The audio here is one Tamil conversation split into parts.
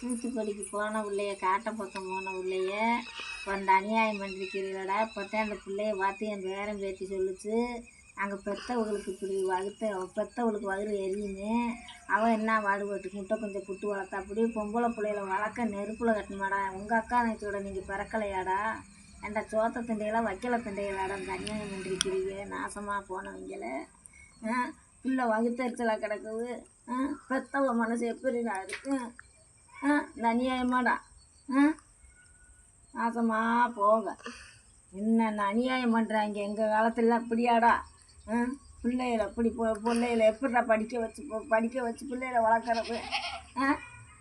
தூத்துக்குடிக்கு போன பிள்ளைய காட்ட பக்கம் போன பிள்ளைய இப்போ அந்த அநியாயம் பண்ணிருக்கிறீங்களடா. இப்போத்தான் அந்த பிள்ளைய பார்த்து என் பேரன் பேத்தி சொல்லிச்சு, அங்கே பெற்றவங்களுக்கு இப்படி பெற்றவங்களுக்கு வயிறு எரியுன்னு. அவன் என்ன பாடுபட்டு முட்டை கொஞ்சம் புட்டு வளர்த்தா அப்படி பொம்பளை பிள்ளைகளை வளர்க்க நெருப்பில் கட்டணுமாடா. உங்கள் அக்கா நேற்றோட நீங்கள் பிறக்கலையாடா. என்ற சோத்த திண்டையெல்லாம் வைக்கல திண்டையலாடா. அந்த அநியாயம் பண்ணிருக்கிறீங்க நாசமாக போனவங்கள. பிள்ளை வகுத்தறிச்சலாக கிடக்குது. பெற்றவ மனசு எப்படிடா இருக்கு? இந்த அநியாயமாடா. நாசமாக போக என்னென்ன அநியாயம் பண்ணுறாங்க எங்கள் காலத்தில் அப்படியாடா. பிள்ளைகளை அப்படி பிள்ளைகளை எப்படிடா படிக்க வச்சு பிள்ளைகளை வளர்க்குறது?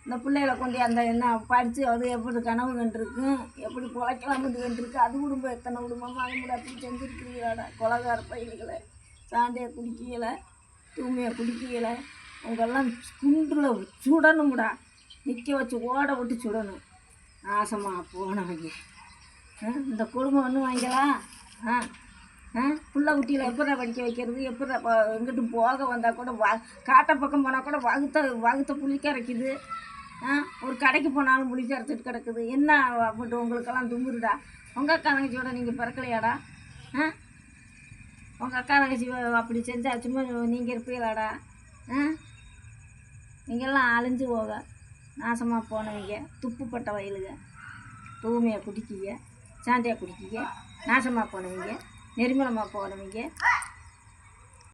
இந்த பிள்ளைகளை கொண்டு அந்த என்ன படித்து அது எப்படி கனவு கண்டிருக்கும், எப்படி பிழைக்கலாம்னு கண்டிருக்கு. அது குடும்பம் எத்தனை குடும்பமாக அது கூட அப்படி செஞ்சுருக்கிறீங்களாடா. கொலகார பயிர்களை சாந்தையை குடிக்கலை, தூய்மையை குடிக்கலை. அவங்கெல்லாம் குண்டில் சுடணும்டா, நிற்க வச்சு ஓட விட்டு சுடணும். நாசமாக போனவங்க இந்த குடும்பம் ஒன்றும் வாங்கிங்களா? புள்ள குட்டியில் எப்படா படிக்க வைக்கிறது? எப்படா எங்கிட்டு போக வந்தால் கூட காட்டை பக்கம் போனால் கூட வகுத்த புளிக்க அரைக்குது. ஒரு கடைக்கு போனாலும் புளிக்க அரைச்சிட்டு கிடக்குது. என்ன அப்படின்ட்டு உங்களுக்கெல்லாம் தும்புருடா. உங்கள் அக்கா தங்கச்சியோட நீங்கள் பிறக்கலையாடா? உங்கள் அக்கா தங்கச்சி அப்படி செஞ்சால் சும்மா நீங்கள் இருப்பீங்களாடா? நீங்கள்லாம் அழிஞ்சு போக நாசமாக போனவங்க, துப்புப்பட்ட வயலுங்க, தூய்மையாக குடிக்கிங்க, சாண்டியாக குடிக்கிங்க, நாசமாக போனவங்க, நெருமலமாக போனவங்க.